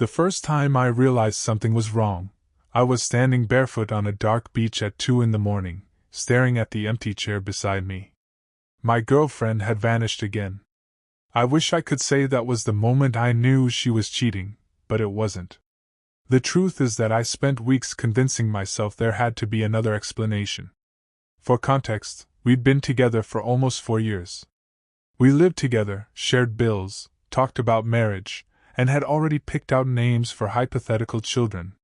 The first time I realized something was wrong, I was standing barefoot on a dark beach at 2 in the morning, staring at the empty chair beside me. My girlfriend had vanished again. I wish I could say that was the moment I knew she was cheating, but it wasn't. The truth is that I spent weeks convincing myself there had to be another explanation. For context, we'd been together for almost 4 years. We lived together, shared bills, talked about marriage, and had already picked out names for hypothetical children.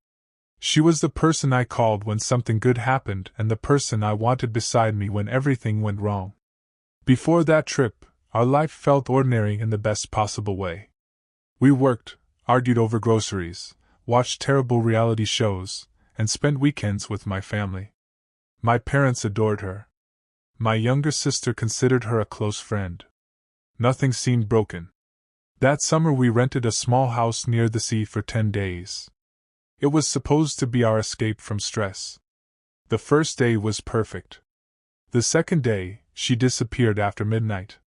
She was the person I called when something good happened and the person I wanted beside me when everything went wrong. Before that trip, our life felt ordinary in the best possible way. We worked, argued over groceries, watched terrible reality shows, and spent weekends with my family. My parents adored her. My younger sister considered her a close friend. Nothing seemed broken. That summer we rented a small house near the sea for 10 days. It was supposed to be our escape from stress. The first day was perfect. The second day, she disappeared after midnight.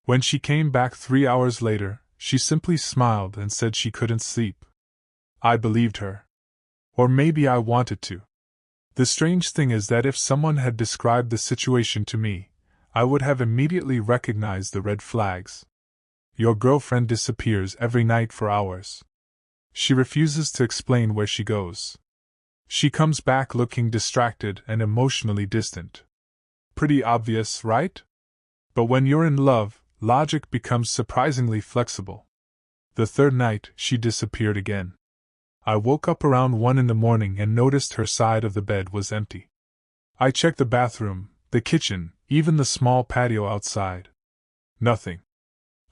When she came back 3 hours later, she simply smiled and said she couldn't sleep. I believed her. Or maybe I wanted to. The strange thing is that if someone had described the situation to me, I would have immediately recognized the red flags. Your girlfriend disappears every night for hours. She refuses to explain where she goes. She comes back looking distracted and emotionally distant. Pretty obvious, right? But when you're in love, logic becomes surprisingly flexible. The third night, she disappeared again. I woke up around 1 in the morning and noticed her side of the bed was empty. I checked the bathroom, the kitchen, even the small patio outside. Nothing.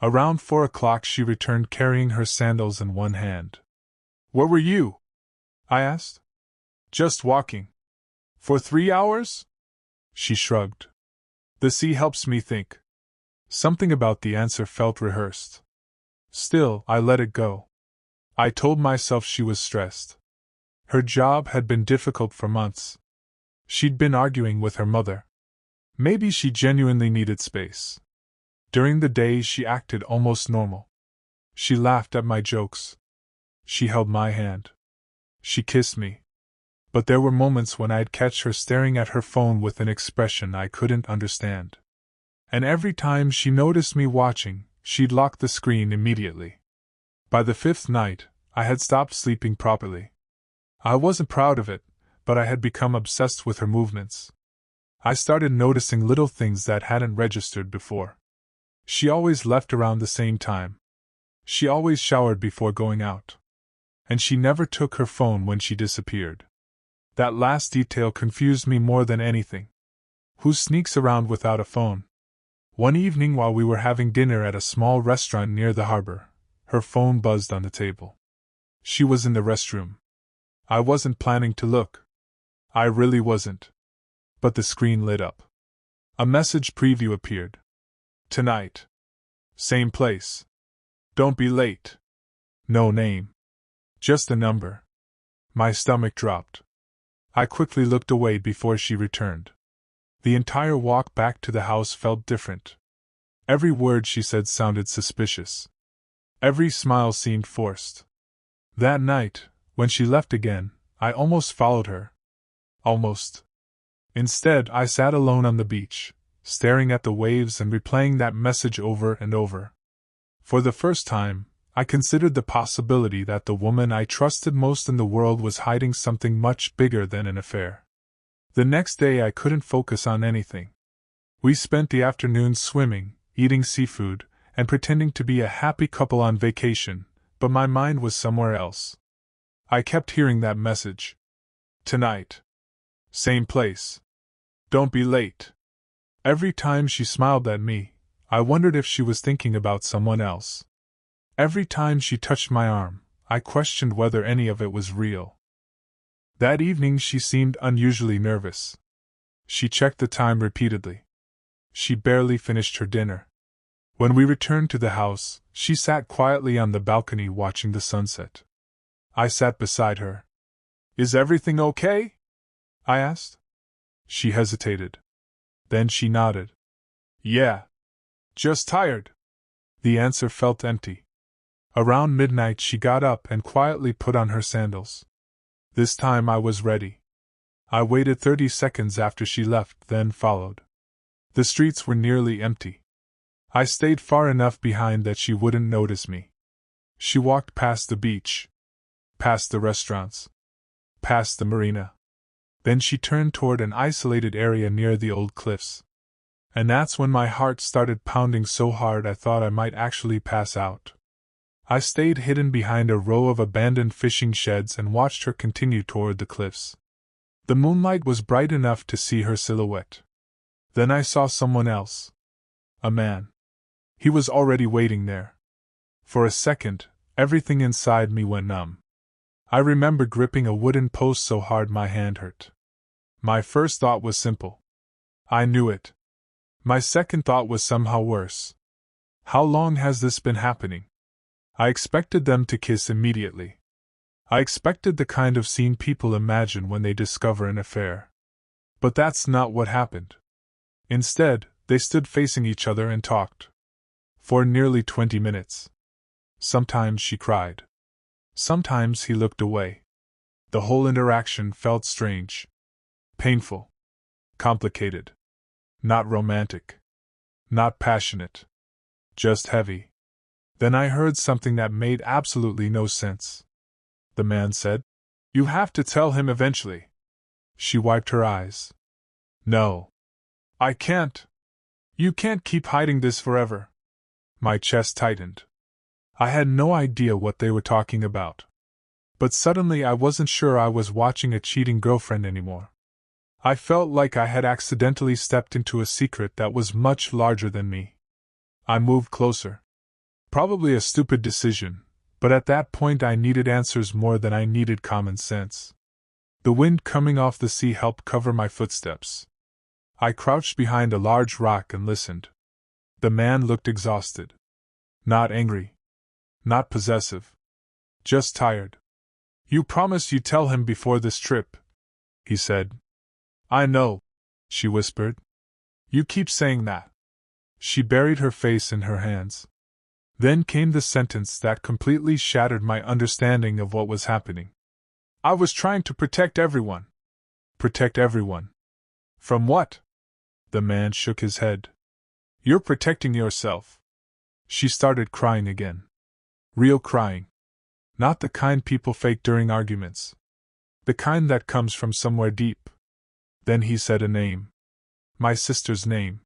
Around 4 o'clock she returned carrying her sandals in one hand. Where were you? I asked. Just walking. For 3 hours? She shrugged. The sea helps me think. Something about the answer felt rehearsed. Still, I let it go. I told myself she was stressed. Her job had been difficult for months. She'd been arguing with her mother. Maybe she genuinely needed space. During the day she acted almost normal. She laughed at my jokes. She held my hand. She kissed me. But there were moments when I'd catch her staring at her phone with an expression I couldn't understand. And every time she noticed me watching, she'd lock the screen immediately. By the 5th night, I had stopped sleeping properly. I wasn't proud of it, but I had become obsessed with her movements. I started noticing little things that hadn't registered before. She always left around the same time. She always showered before going out. And she never took her phone when she disappeared. That last detail confused me more than anything. Who sneaks around without a phone? One evening while we were having dinner at a small restaurant near the harbor, her phone buzzed on the table. She was in the restroom. I wasn't planning to look. I really wasn't. But the screen lit up. A message preview appeared. Tonight. Same place. Don't be late. No name. Just a number. My stomach dropped. I quickly looked away before she returned. The entire walk back to the house felt different. Every word she said sounded suspicious. Every smile seemed forced. That night, when she left again, I almost followed her. Almost. Instead, I sat alone on the beach, staring at the waves and replaying that message over and over. For the first time, I considered the possibility that the woman I trusted most in the world was hiding something much bigger than an affair. The next day I couldn't focus on anything. We spent the afternoon swimming, eating seafood, and pretending to be a happy couple on vacation, but my mind was somewhere else. I kept hearing that message. Tonight. Same place. Don't be late. Every time she smiled at me, I wondered if she was thinking about someone else. Every time she touched my arm, I questioned whether any of it was real. That evening she seemed unusually nervous. She checked the time repeatedly. She barely finished her dinner. When we returned to the house, she sat quietly on the balcony watching the sunset. I sat beside her. Is everything okay? I asked. She hesitated. Then she nodded. Yeah. Just tired. The answer felt empty. Around midnight she got up and quietly put on her sandals. This time I was ready. I waited 30 seconds after she left, then followed. The streets were nearly empty. I stayed far enough behind that she wouldn't notice me. She walked past the beach, past the restaurants, past the marina. Then she turned toward an isolated area near the old cliffs. And that's when my heart started pounding so hard I thought I might actually pass out. I stayed hidden behind a row of abandoned fishing sheds and watched her continue toward the cliffs. The moonlight was bright enough to see her silhouette. Then I saw someone else. A man. He was already waiting there. For a second, everything inside me went numb. I remember gripping a wooden post so hard my hand hurt. My first thought was simple. I knew it. My second thought was somehow worse. How long has this been happening? I expected them to kiss immediately. I expected the kind of scene people imagine when they discover an affair. But that's not what happened. Instead, they stood facing each other and talked. For nearly 20 minutes. Sometimes she cried. Sometimes he looked away. The whole interaction felt strange. Painful. Complicated. Not romantic. Not passionate. Just heavy. Then I heard something that made absolutely no sense. The man said, "You have to tell him eventually." She wiped her eyes. "No. I can't. You can't keep hiding this forever." My chest tightened. I had no idea what they were talking about. But suddenly I wasn't sure I was watching a cheating girlfriend anymore. I felt like I had accidentally stepped into a secret that was much larger than me. I moved closer. Probably a stupid decision, but at that point I needed answers more than I needed common sense. The wind coming off the sea helped cover my footsteps. I crouched behind a large rock and listened. The man looked exhausted. Not angry. Not possessive. Just tired. "You promise you tell him before this trip," he said. "I know," she whispered. "You keep saying that." She buried her face in her hands. Then came the sentence that completely shattered my understanding of what was happening. "I was trying to protect everyone." Protect everyone. From what? The man shook his head. "You're protecting yourself." She started crying again. Real crying. Not the kind people fake during arguments. The kind that comes from somewhere deep. Then he said a name. My sister's name.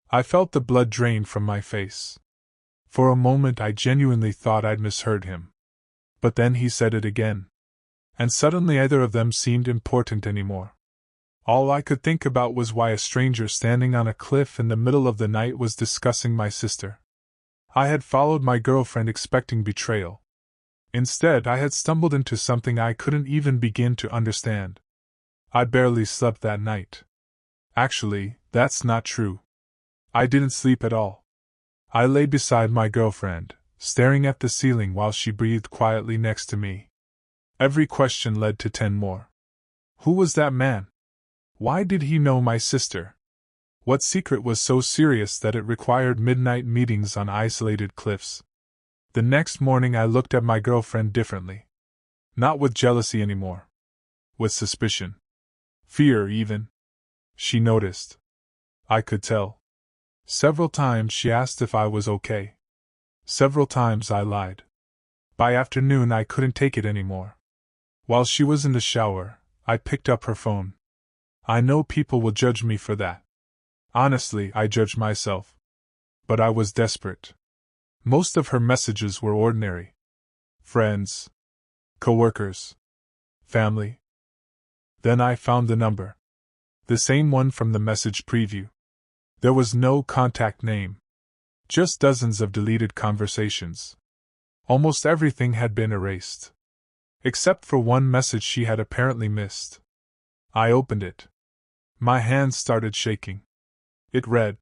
I felt the blood drain from my face. For a moment I genuinely thought I'd misheard him. But then he said it again. And suddenly either of them seemed important anymore. All I could think about was why a stranger standing on a cliff in the middle of the night was discussing my sister. I had followed my girlfriend expecting betrayal. Instead, I had stumbled into something I couldn't even begin to understand. I barely slept that night. Actually, that's not true. I didn't sleep at all. I lay beside my girlfriend, staring at the ceiling while she breathed quietly next to me. Every question led to 10 more. Who was that man? Why did he know my sister? What secret was so serious that it required midnight meetings on isolated cliffs? The next morning I looked at my girlfriend differently. Not with jealousy anymore. With suspicion. Fear, even. She noticed. I could tell. Several times she asked if I was okay. Several times I lied. By afternoon I couldn't take it anymore. While she was in the shower, I picked up her phone. I know people will judge me for that. Honestly, I judged myself. But I was desperate. Most of her messages were ordinary. Friends. Coworkers. Family. Then I found the number. The same one from the message preview. There was no contact name. Just dozens of deleted conversations. Almost everything had been erased. Except for one message she had apparently missed. I opened it. My hands started shaking. It read,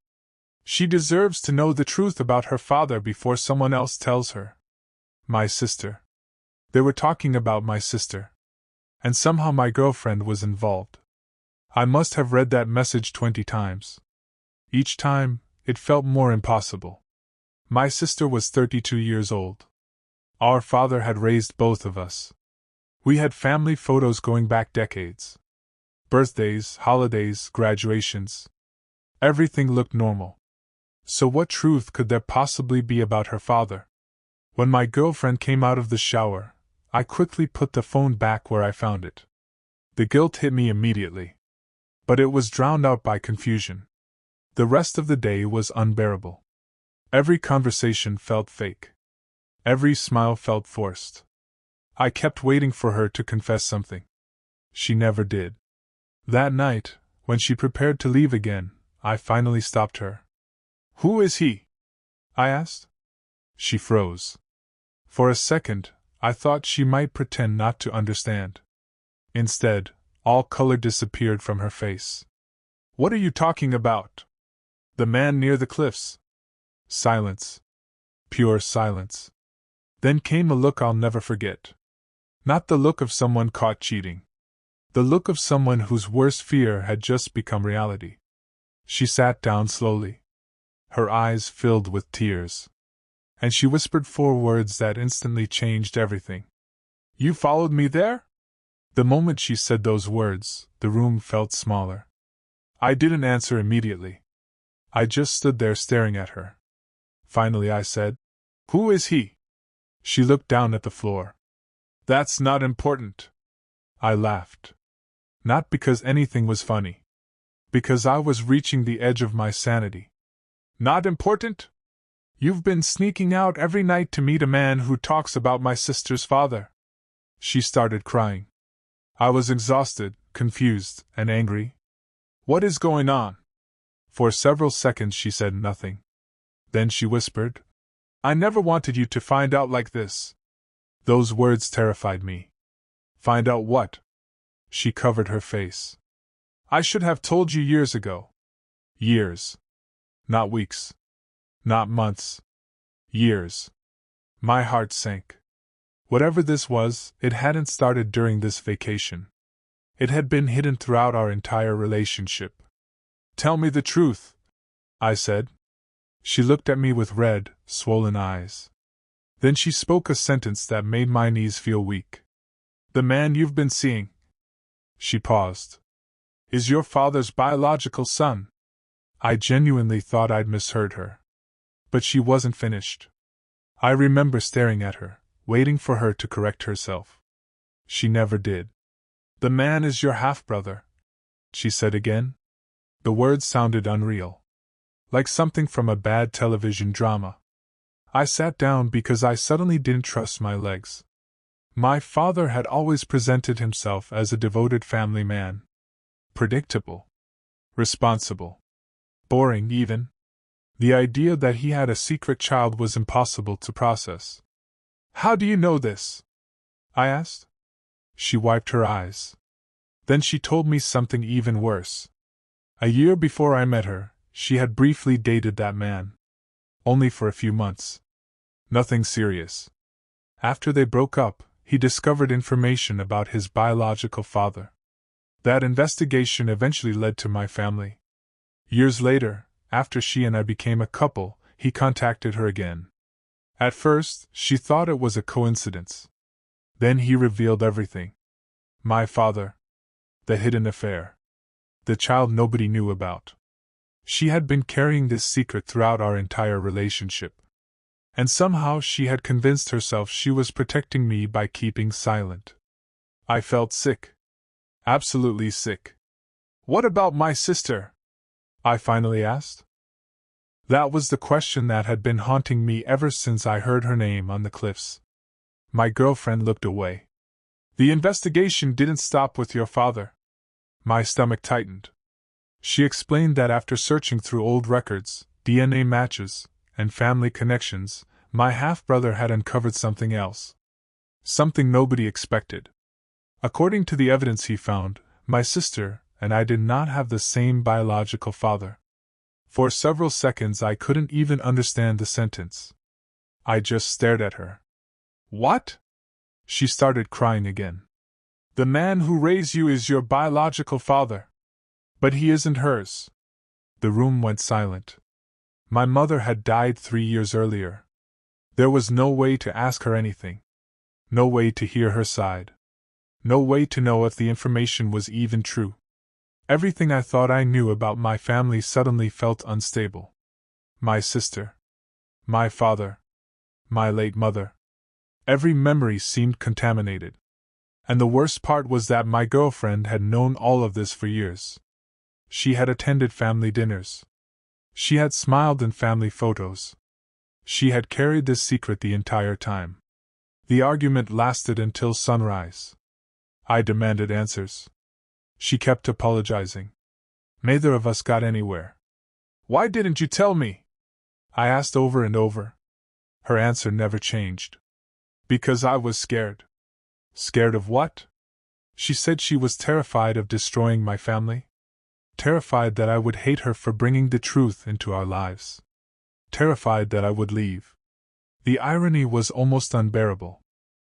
"She deserves to know the truth about her father before someone else tells her." My sister. They were talking about my sister. And somehow my girlfriend was involved. I must have read that message 20 times. Each time, it felt more impossible. My sister was 32 years old. Our father had raised both of us. We had family photos going back decades. Birthdays, holidays, graduations. Everything looked normal. So what truth could there possibly be about her father? When my girlfriend came out of the shower, I quickly put the phone back where I found it. The guilt hit me immediately. But it was drowned out by confusion. The rest of the day was unbearable. Every conversation felt fake. Every smile felt forced. I kept waiting for her to confess something. She never did. That night, when she prepared to leave again, I finally stopped her. "Who is he?" I asked. She froze. For a second, I thought she might pretend not to understand. Instead, all color disappeared from her face. "What are you talking about?" "The man near the cliffs." Silence. Pure silence. Then came a look I'll never forget. Not the look of someone caught cheating. The look of someone whose worst fear had just become reality. She sat down slowly. Her eyes filled with tears. And she whispered 4 words that instantly changed everything. "You followed me there?" The moment she said those words, the room felt smaller. I didn't answer immediately. I just stood there staring at her. Finally I said, "Who is he?" She looked down at the floor. "That's not important." I laughed. Not because anything was funny. Because I was reaching the edge of my sanity. "Not important? You've been sneaking out every night to meet a man who talks about my sister's father." She started crying. I was exhausted, confused, and angry. "What is going on?" For several seconds she said nothing. Then she whispered, "I never wanted you to find out like this." Those words terrified me. "Find out what?" She covered her face. "I should have told you years ago." Years. Not weeks. Not months. Years. My heart sank. Whatever this was, it hadn't started during this vacation. It had been hidden throughout our entire relationship. "Tell me the truth," I said. She looked at me with red, swollen eyes. Then she spoke a sentence that made my knees feel weak. "The man you've been seeing," she paused, "is your father's biological son." I genuinely thought I'd misheard her. But she wasn't finished. I remember staring at her, waiting for her to correct herself. She never did. "The man is your half-brother," she said again. The words sounded unreal. Like something from a bad television drama. I sat down because I suddenly didn't trust my legs. My father had always presented himself as a devoted family man. Predictable. Responsible. Boring, even. The idea that he had a secret child was impossible to process. "How do you know this?" I asked. She wiped her eyes. Then she told me something even worse. A year before I met her, she had briefly dated that man. Only for a few months. Nothing serious. After they broke up, he discovered information about his biological father. That investigation eventually led to my family. Years later, after she and I became a couple, he contacted her again. At first, she thought it was a coincidence. Then he revealed everything. My father. The hidden affair. The child nobody knew about. She had been carrying this secret throughout our entire relationship. And somehow she had convinced herself she was protecting me by keeping silent. I felt sick. Absolutely sick. "What about my sister?" I finally asked. That was the question that had been haunting me ever since I heard her name on the cliffs. My girlfriend looked away. "The investigation didn't stop with your father." My stomach tightened. She explained that after searching through old records, DNA matches, and family connections, my half-brother had uncovered something else. Something nobody expected. According to the evidence he found, my sister and I did not have the same biological father. For several seconds I couldn't even understand the sentence. I just stared at her. "What?" She started crying again. "The man who raised you is your biological father. But he isn't hers." The room went silent. My mother had died 3 years earlier. There was no way to ask her anything. No way to hear her side. No way to know if the information was even true. Everything I thought I knew about my family suddenly felt unstable. My sister. My father. My late mother. Every memory seemed contaminated. And the worst part was that my girlfriend had known all of this for years. She had attended family dinners. She had smiled in family photos. She had carried this secret the entire time. The argument lasted until sunrise. I demanded answers. She kept apologizing. Neither of us got anywhere. "Why didn't you tell me?" I asked over and over. Her answer never changed. "Because I was scared." Scared of what? She said she was terrified of destroying my family. Terrified that I would hate her for bringing the truth into our lives. Terrified that I would leave. The irony was almost unbearable.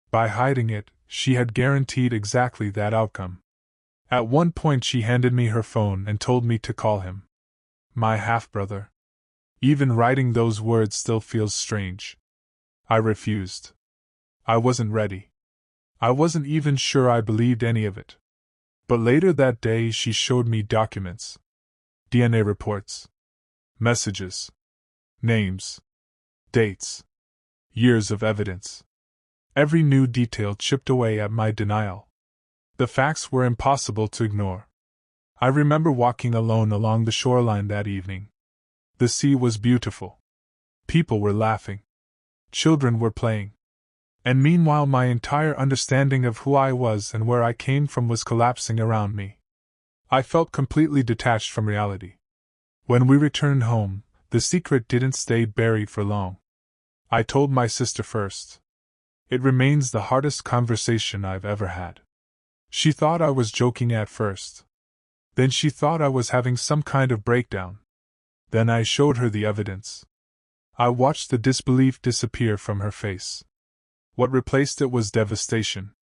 By hiding it, she had guaranteed exactly that outcome. At one point she handed me her phone and told me to call him. My half-brother. Even writing those words still feels strange. I refused. I wasn't ready. I wasn't even sure I believed any of it. But later that day she showed me documents. DNA reports. Messages. Names. Dates. Years of evidence. Every new detail chipped away at my denial. The facts were impossible to ignore. I remember walking alone along the shoreline that evening. The sea was beautiful. People were laughing. Children were playing. And meanwhile my entire understanding of who I was and where I came from was collapsing around me. I felt completely detached from reality. When we returned home, the secret didn't stay buried for long. I told my sister first. It remains the hardest conversation I've ever had. She thought I was joking at first. Then she thought I was having some kind of breakdown. Then I showed her the evidence. I watched the disbelief disappear from her face. What replaced it was devastation.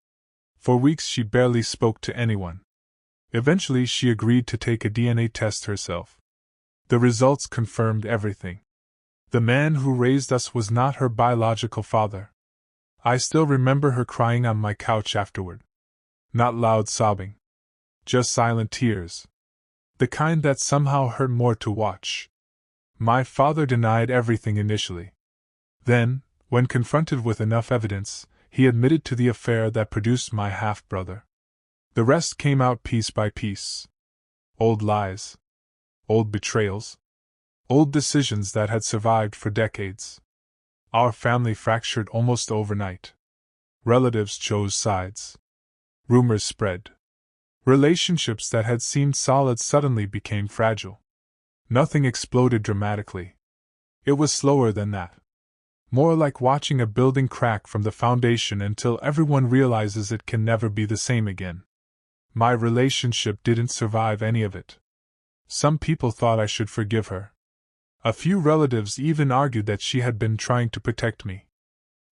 For weeks she barely spoke to anyone. Eventually she agreed to take a DNA test herself. The results confirmed everything. The man who raised us was not her biological father. I still remember her crying on my couch afterward. Not loud sobbing. Just silent tears. The kind that somehow hurt more to watch. My father denied everything initially. Then, when confronted with enough evidence, he admitted to the affair that produced my half-brother. The rest came out piece by piece. Old lies. Old betrayals. Old decisions that had survived for decades. Our family fractured almost overnight. Relatives chose sides. Rumors spread. Relationships that had seemed solid suddenly became fragile. Nothing exploded dramatically. It was slower than that. More like watching a building crack from the foundation until everyone realizes it can never be the same again. My relationship didn't survive any of it. Some people thought I should forgive her. A few relatives even argued that she had been trying to protect me.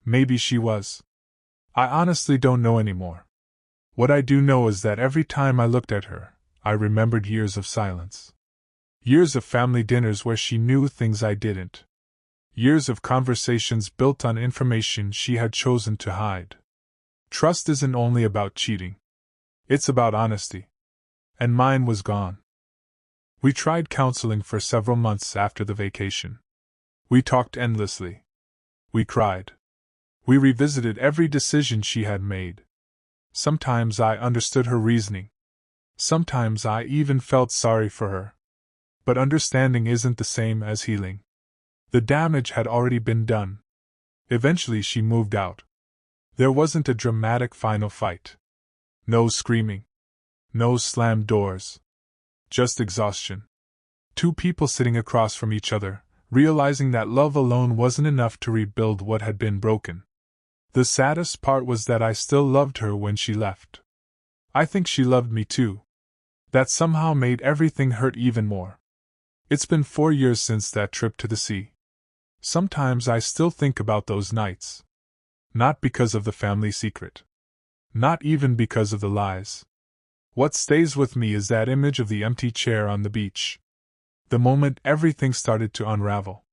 Maybe she was. I honestly don't know anymore. What I do know is that every time I looked at her, I remembered years of silence. Years of family dinners where she knew things I didn't. Years of conversations built on information she had chosen to hide. Trust isn't only about cheating. It's about honesty. And mine was gone. We tried counseling for several months after the vacation. We talked endlessly. We cried. We revisited every decision she had made. Sometimes I understood her reasoning. Sometimes I even felt sorry for her. But understanding isn't the same as healing. The damage had already been done. Eventually she moved out. There wasn't a dramatic final fight. No screaming. No slammed doors. Just exhaustion. Two people sitting across from each other, realizing that love alone wasn't enough to rebuild what had been broken. The saddest part was that I still loved her when she left. I think she loved me too. That somehow made everything hurt even more. It's been 4 years since that trip to the sea. Sometimes I still think about those nights. Not because of the family secret. Not even because of the lies. What stays with me is that image of the empty chair on the beach. The moment everything started to unravel.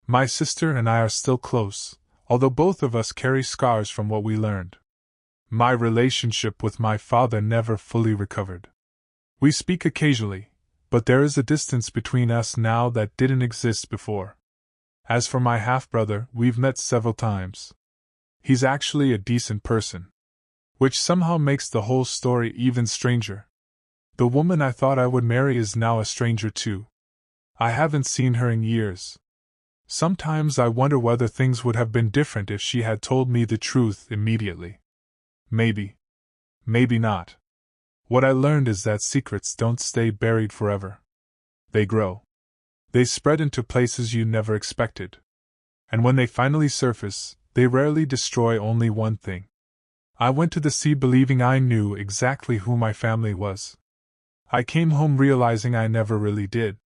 My sister and I are still close, although both of us carry scars from what we learned. My relationship with my father never fully recovered. We speak occasionally, but there is a distance between us now that didn't exist before. As for my half-brother, we've met several times. He's actually a decent person, which somehow makes the whole story even stranger. The woman I thought I would marry is now a stranger too. I haven't seen her in years. Sometimes I wonder whether things would have been different if she had told me the truth immediately. Maybe. Maybe not. What I learned is that secrets don't stay buried forever. They grow. They spread into places you never expected. And when they finally surface, they rarely destroy only one thing. I went to the sea believing I knew exactly who my family was. I came home realizing I never really did.